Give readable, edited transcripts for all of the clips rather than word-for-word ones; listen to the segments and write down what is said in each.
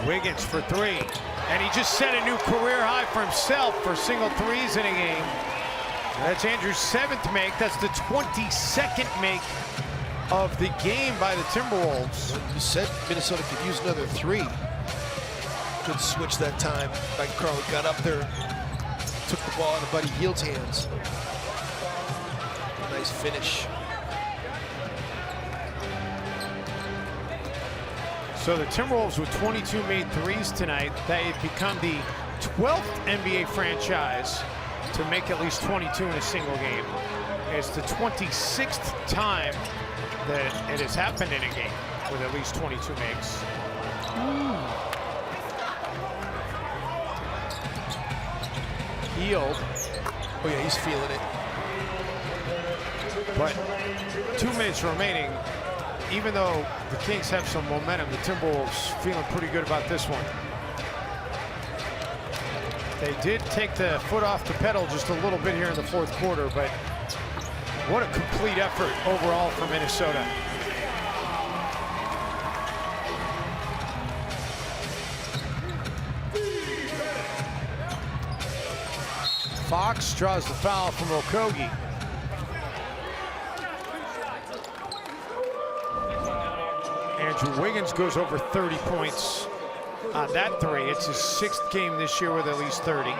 Wiggins for three. And he just set a new career high for himself for single threes in a game. That's Andrew's 7th make. That's the 22nd make of the game by the Timberwolves. You said Minnesota could use another 3. Good switch that time. Mike Karl got up there, took the ball out of Buddy Hield's hands. Nice finish. So the Timberwolves with 22 made threes tonight. They've become the 12th NBA franchise to make at least 22 in a single game. It's the 26th time that it has happened in a game with at least 22 makes. Hield. Oh yeah, he's feeling it. But 2 minutes remaining. Even though the Kings have some momentum, the Timberwolves feeling pretty good about this one. They did take the foot off the pedal just a little bit here in the 4th quarter, but what a complete effort overall for Minnesota. Fox draws the foul from Okogie. Andrew Wiggins goes over 30 points on that 3. It's his 6th game this year with at least 30.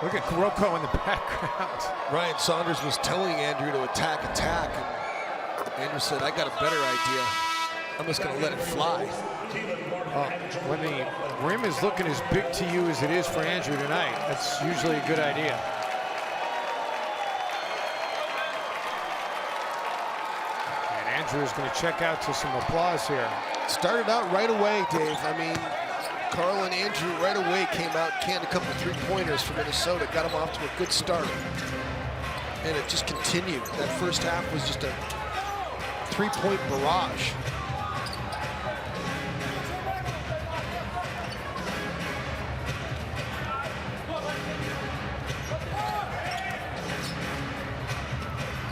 Look at Kuroko in the background. Ryan Saunders was telling Andrew to attack. And Andrew said, I got a better idea. I'm just going to let it fly. When the rim is looking as big to you as it is for Andrew tonight, that's usually a good idea. And Andrew is going to check out to some applause here. Started out right away, Dave. I mean, Karl and Andrew right away came out, canned a couple of 3-pointers for Minnesota, got them off to a good start. And it just continued. That first half was just a 3-point barrage.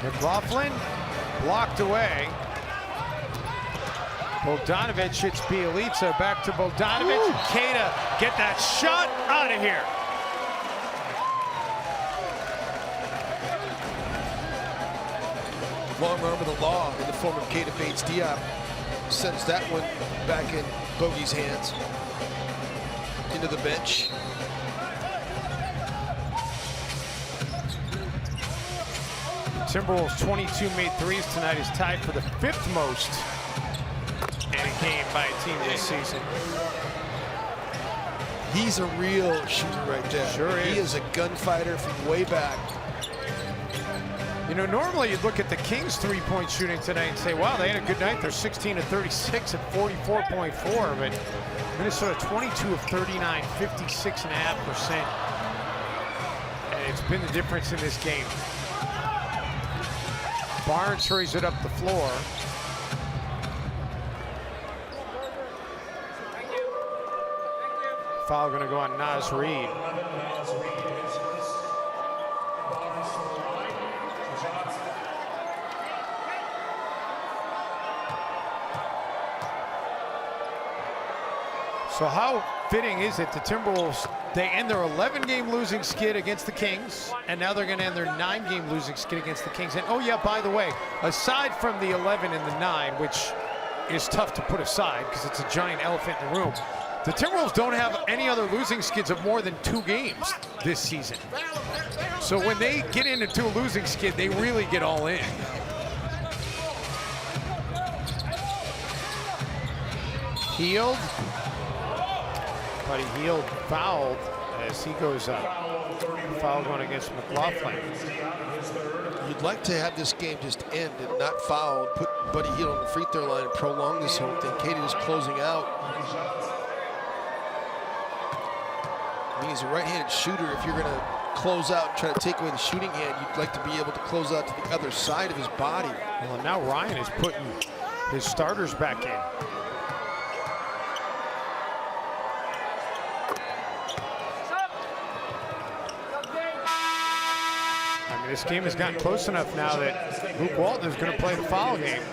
McLaughlin blocked away. Bogdanovic hits Bjelica, back to Bogdanovic. Keita, get that shot out of here. Long arm of the law in the form of Keita Bates-Diop sends that one back in Bogey's hands. Into the bench. Timberwolves 22 made threes tonight is tied for the 5th most in a game by a team this season. He's a real shooter right there. Sure is. He is a gunfighter from way back. You know, normally you'd look at the Kings 3-point shooting tonight and say, wow, they had a good night. They're 16 of 36 at 44.4, but Minnesota 22 of 39, 56.5%. And it's been the difference in this game. Barnes hurries it up the floor. Foul going to go on Naz Reid. So how fitting is it the Timberwolves, they end their 11-game losing skid against the Kings, and now they're going to end their 9-game losing skid against the Kings. And oh yeah, by the way, aside from the 11 and the 9, which is tough to put aside because it's a giant elephant in the room, the Timberwolves don't have any other losing skids of more than 2 games this season. So when they get into a losing skid, they really get all in. Hield. Buddy Hield fouled as he goes up. Foul going against McLaughlin. You'd like to have this game just end and not foul, put Buddy Hield on the free throw line and prolong this whole thing. Keita is closing out. I mean, he's a right-handed shooter. If you're going to close out and try to take away the shooting hand, you'd like to be able to close out to the other side of his body. Well, now Ryan is putting his starters back in. I mean, this game has gotten close enough now that Luke Walton is going to play the foul game.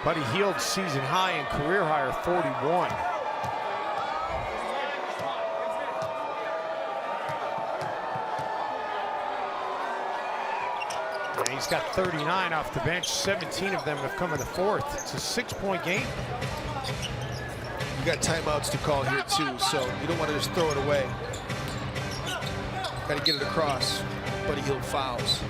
Buddy Hield season high and career high are 41. And he's got 39 off the bench. 17 of them have come in the fourth. It's a 6-point game. You got timeouts to call here too, so you don't want to just throw it away. Got to get it across. Buddy Hield fouls.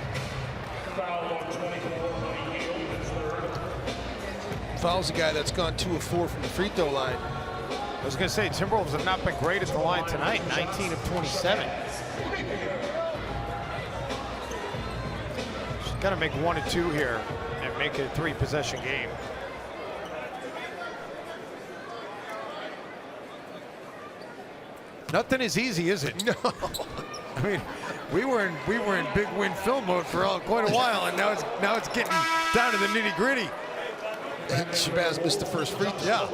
Fouls a guy that's gone 2 of 4 from the free throw line. I was going to say, Timberwolves have not been great at the line tonight. 19 of 27. Got to make 1 and 2 here and make it a 3-possession game. Nothing is easy, is it? No. I mean, we were in big win film mode for quite a while, and now it's getting down to the nitty gritty. And Shabazz missed the first free throw. Yeah.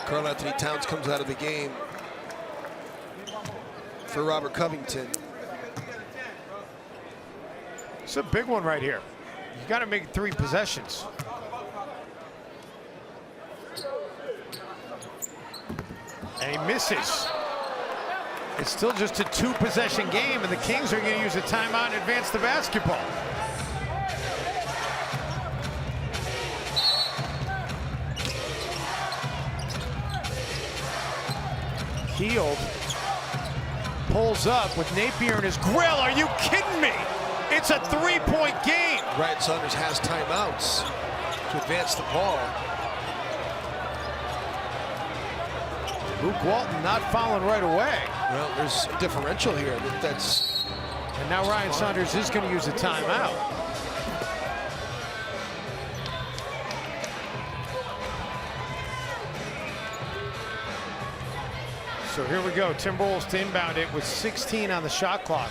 Karl-Anthony Towns comes out of the game for Robert Covington. It's a big one right here. You got to make 3 possessions. And he misses. It's still just a 2-possession game, and the Kings are going to use a timeout and advance the basketball. Hield pulls up with Napier in his grill. Are you kidding me? It's a 3-point game. Ryan Saunders has timeouts to advance the ball. Luke Walton not fouling right away. Well, there's a differential here. And now Ryan Saunders is going to use a timeout. So here we go. Timberwolves to inbound it with 16 on the shot clock.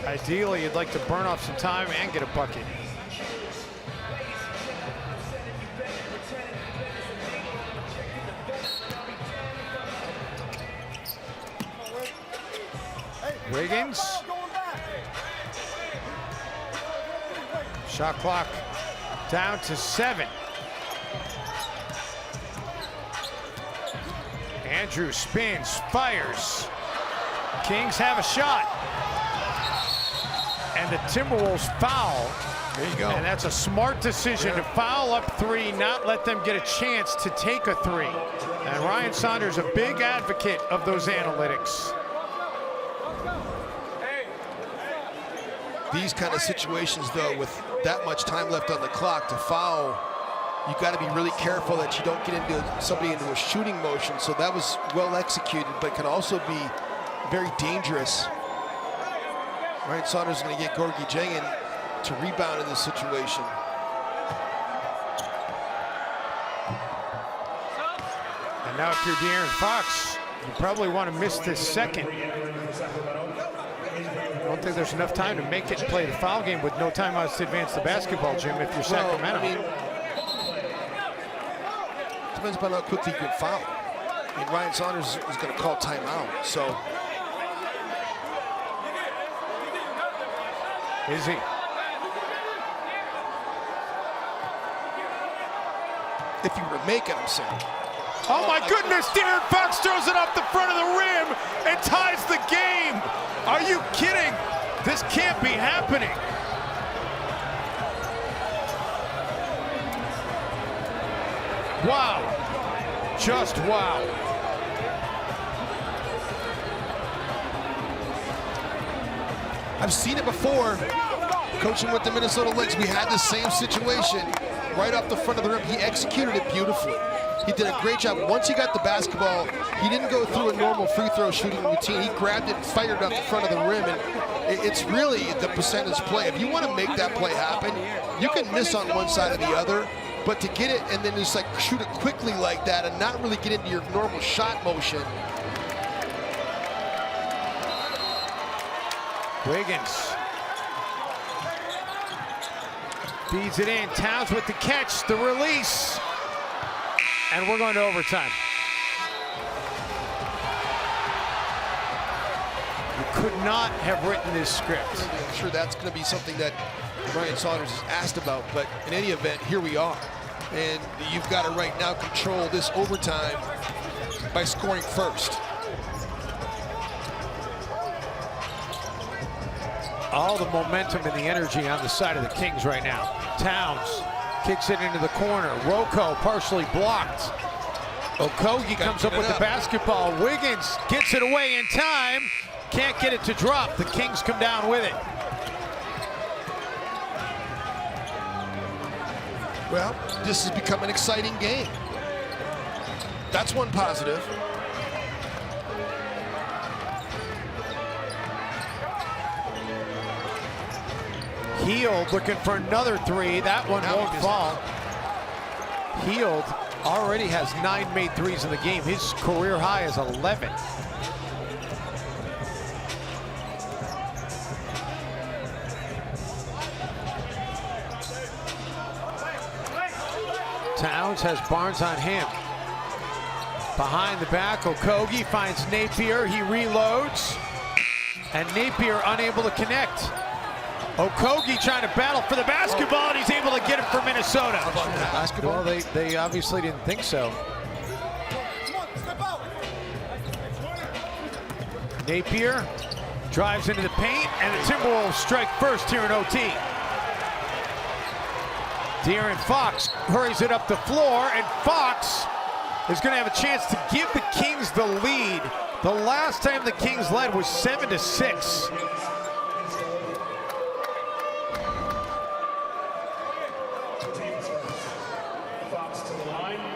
Ideally, you'd like to burn off some time and get a bucket. Wiggins. Shot clock down to 7. Andrew spins, fires. Kings have a shot. And the Timberwolves foul. There you go. And that's a smart decision to foul up 3, not let them get a chance to take a 3. And Ryan Saunders, a big advocate of those analytics. These kind of situations, though, with that much time left on the clock to foul, you got to be really careful that you don't get somebody into a shooting motion. So that was well executed, but can also be very dangerous. Ryan Saunders is going to get Gorgui Dieng to rebound in this situation. And now if you're De'Aaron Fox, you probably want to miss this second. I don't think there's enough time to make it and play the foul game with no timeouts to advance the basketball, Jim, if you're Sacramento. I mean, depends upon how quickly you can foul. I mean, Ryan Saunders is going to call timeout, so. Is he? If you were to make it, I'm saying. Oh my goodness, De'Aaron Fox throws it off the front of the rim and ties the game. Are you kidding? This can't be happening. Wow. Just wow. I've seen it before. Coaching with the Minnesota Lynx, we had the same situation right off the front of the rim. He executed it beautifully. He did a great job. Once he got the basketball, he didn't go through a normal free throw shooting routine. He grabbed it and fired it off the front of the rim. And it's really the percentage play. If you want to make that play happen, you can miss on one side or the other. But to get it and then just like shoot it quickly like that and not really get into your normal shot motion. Wiggins feeds it in. Towns with the catch, the release. And we're going to overtime. could not have written this script. I'm sure that's going to be something that Brian Saunders is asked about, but in any event, here we are. And you've got to right now control this overtime by scoring first. All the momentum and the energy on the side of the Kings right now. Towns kicks it into the corner. Rocco partially blocked. Okogie comes up with the basketball. Wiggins gets it away in time. Can't get it to drop. The Kings come down with it. Well, this has become an exciting game. That's one positive. Hield looking for another three. That one won't fall. Hield already has 9 made threes in the game. His career high is 11. Towns has Barnes on him. Behind the back, Okogie finds Napier. He reloads. And Napier unable to connect. Okogie trying to battle for the basketball, and he's able to get it for Minnesota. How about that basketball? Well, they obviously didn't think so. Napier drives into the paint, and the Timberwolves strike first here in OT. De'Aaron Fox hurries it up the floor, and Fox is going to have a chance to give the Kings the lead. The last time the Kings led was 7-6.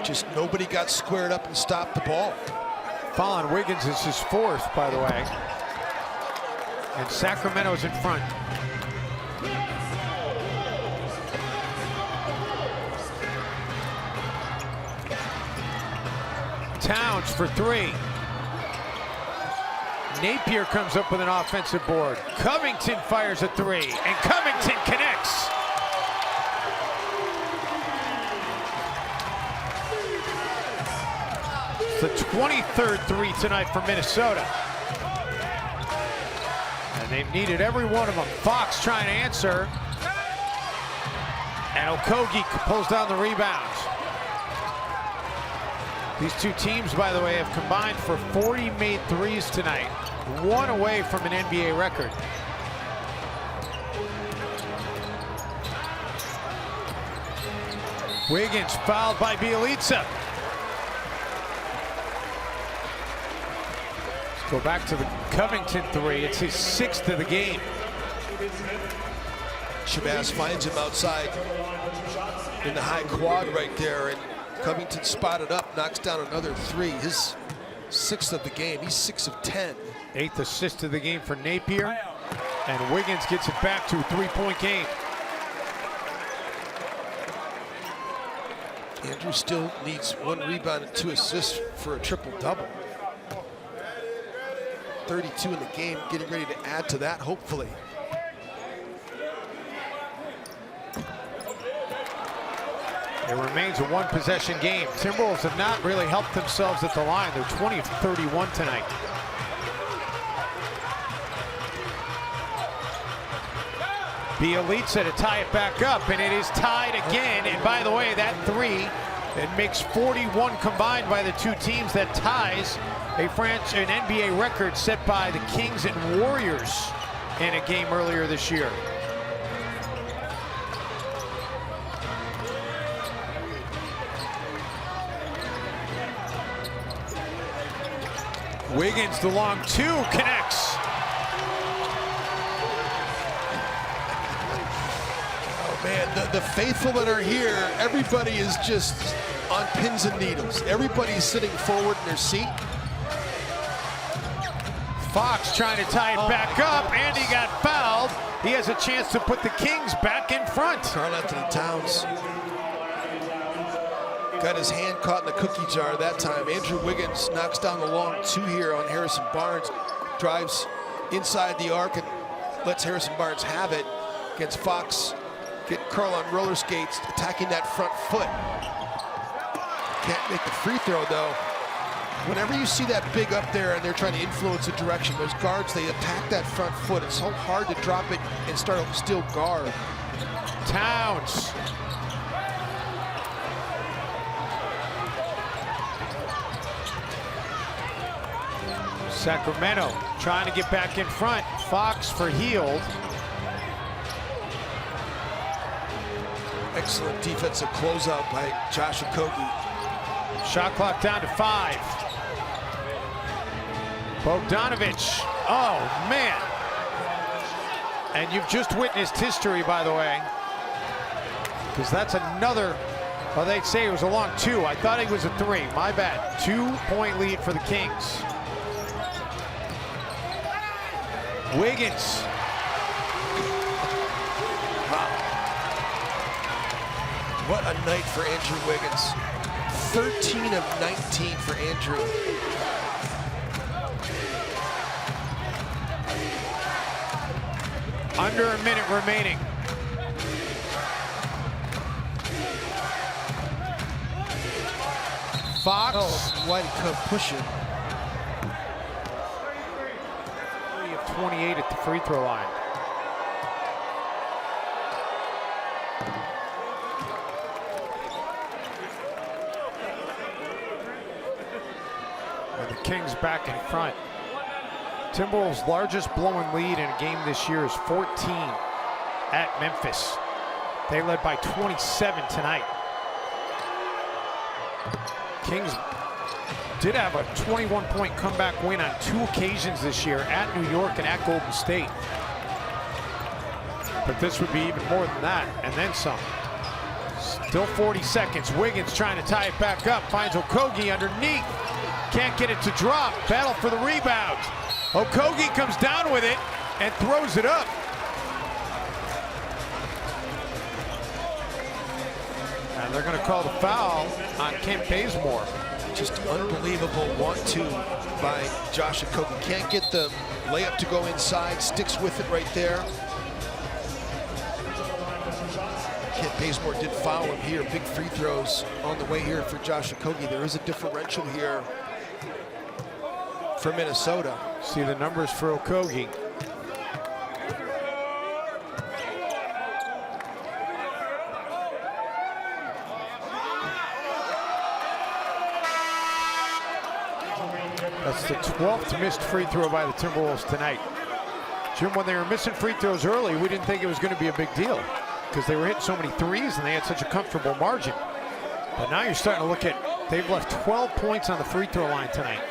Just nobody got squared up and stopped the ball. Foul on Wiggins is his 4th, by the way. And Sacramento's in front. Towns for 3. Napier comes up with an offensive board. Covington fires a 3, and Covington connects. The 23rd 3 tonight for Minnesota. And they've needed every one of them. Fox trying to answer. And Okogie pulls down the rebound. These two teams, by the way, have combined for 40 made threes tonight. 1 away from an NBA record. Wiggins fouled by Bjelica. Go back to the Covington 3. It's his 6th of the game. Shabazz finds him outside in the high quad right there, and Covington spotted up, knocks down another 3. His 6th of the game. He's 6 of 10. 8th assist of the game for Napier. And Wiggins gets it back to a 3-point game. Andrew still needs 1 rebound and 2 assists for a triple-double. 32 in the game, getting ready to add to that, hopefully. It remains a 1-possession game. Timberwolves have not really helped themselves at the line. They're 20 of 31 tonight. Bjelica to tie it back up, and it is tied again. And by the way, that 3, it makes 41 combined by the two teams. That ties an NBA record set by the Kings and Warriors in a game earlier this year. Wiggins, the long 2, connects. Oh man, the faithful that are here, everybody is just on pins and needles. Everybody's sitting forward in their seat. Fox trying to tie it back up, and he got fouled. He has a chance to put the Kings back in front. Karl-Anthony Towns got his hand caught in the cookie jar that time. Andrew Wiggins knocks down the long 2 here on Harrison Barnes. Drives inside the arc and lets Harrison Barnes have it. Against Fox, get Karl on roller skates, attacking that front foot. Can't make the free throw though. Whenever you see that big up there and they're trying to influence the direction, those guards, they attack that front foot. It's so hard to drop it and start a still guard. Towns. Sacramento trying to get back in front. Fox for Hield. Excellent defensive closeout by Josh Okogie. Shot clock down to 5. Bogdanovich. Oh, man. And you've just witnessed history, by the way. Because that's another, well, they'd say it was a long 2. I thought it was a 3. My bad. 2-point lead for the Kings. Wiggins. Wow. What a night for Andrew Wiggins. 13 of 19 for Andrew. Under a minute remaining. Fox. Oh, why did he come pushing? 28 at the free throw line. And the Kings back in front. Timberwolves' largest blowing lead in a game this year is 14 at Memphis. They led by 27 tonight. Kings did have a 21-point comeback win on 2 occasions this year, at New York and at Golden State. But this would be even more than that, and then some. Still 40 seconds. Wiggins trying to tie it back up, finds Okogie underneath. Can't get it to drop. Battle for the rebound. Okogie comes down with it and throws it up. And they're going to call the foul on Kent Bazemore. Just unbelievable 1-2 by Josh Okogie. Can't get the layup to go inside, sticks with it right there. Kent Bazemore did foul him here. Big free throws on the way here for Josh Okogie. There is a differential here for Minnesota. See the numbers for Okogie. That's the 12th missed free throw by the Timberwolves tonight. Jim, when they were missing free throws early, we didn't think it was going to be a big deal because they were hitting so many threes and they had such a comfortable margin. But now you're starting to look at, they've left 12 points on the free throw line tonight.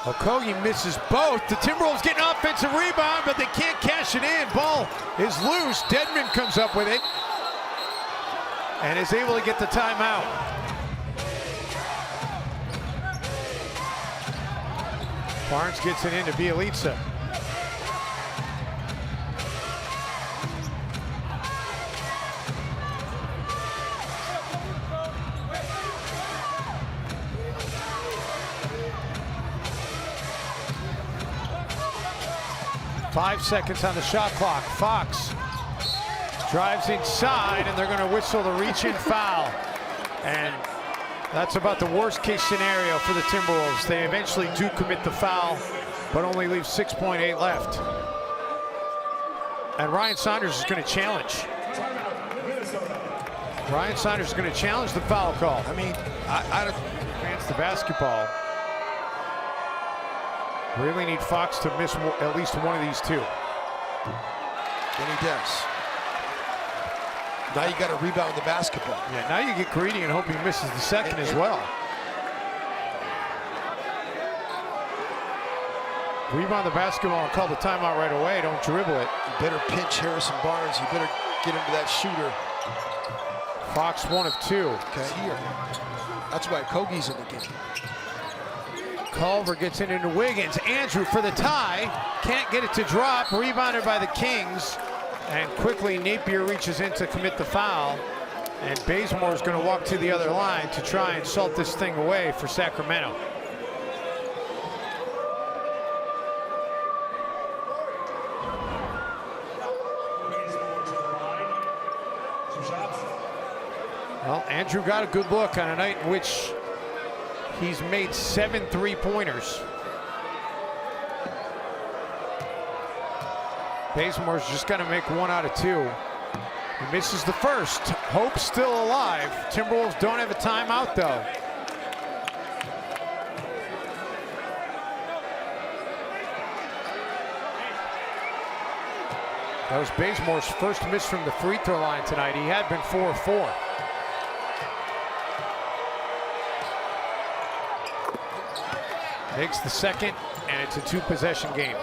Okogie misses both. The Timberwolves get an offensive rebound, but they can't cash it in. Ball is loose. Dedmon comes up with it and is able to get the timeout. Barnes gets it into Bielitsa. Five seconds on the shot clock. Fox drives inside, and they're going to whistle the reach-in foul. And that's about the worst-case scenario for the Timberwolves. They eventually do commit the foul, but only leave 6.8 left. And Ryan Saunders is going to challenge. Ryan Saunders is going to challenge the foul call. I mean, I don't advance the basketball. Really need Fox to miss at least one of these 2. And he does. Now you got to rebound the basketball. Yeah, now you get greedy and hope he misses the second as well. Rebound the basketball and call the timeout right away. Don't dribble it. You better pinch Harrison Barnes. You better get into that shooter. Fox 1 of 2. Okay. Here. That's why Okogie's in the game. Culver gets it into Wiggins. Andrew for the tie. Can't get it to drop. Rebounded by the Kings. And quickly Napier reaches in to commit the foul. And Bazemore is going to walk to the other line to try and salt this thing away for Sacramento. Well, Andrew got a good look on a night in which he's made 7 3-pointers. Bazemore's just got to make 1 out of 2. He misses the first. Hope still alive. Timberwolves don't have a timeout, though. That was Bazemore's first miss from the free throw line tonight. He had been 4-4. Makes the second, and it's a 2-possession game.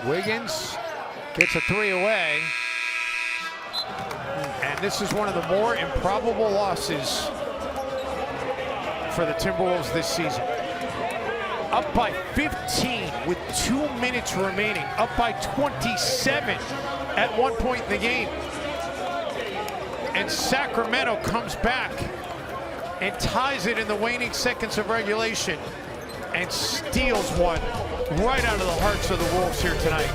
Wiggins gets a 3 away. And this is one of the more improbable losses for the Timberwolves this season. Up by 15 with 2 minutes remaining. Up by 27 at one point in the game. And Sacramento comes back and ties it in the waning seconds of regulation and steals one right out of the hearts of the Wolves here tonight.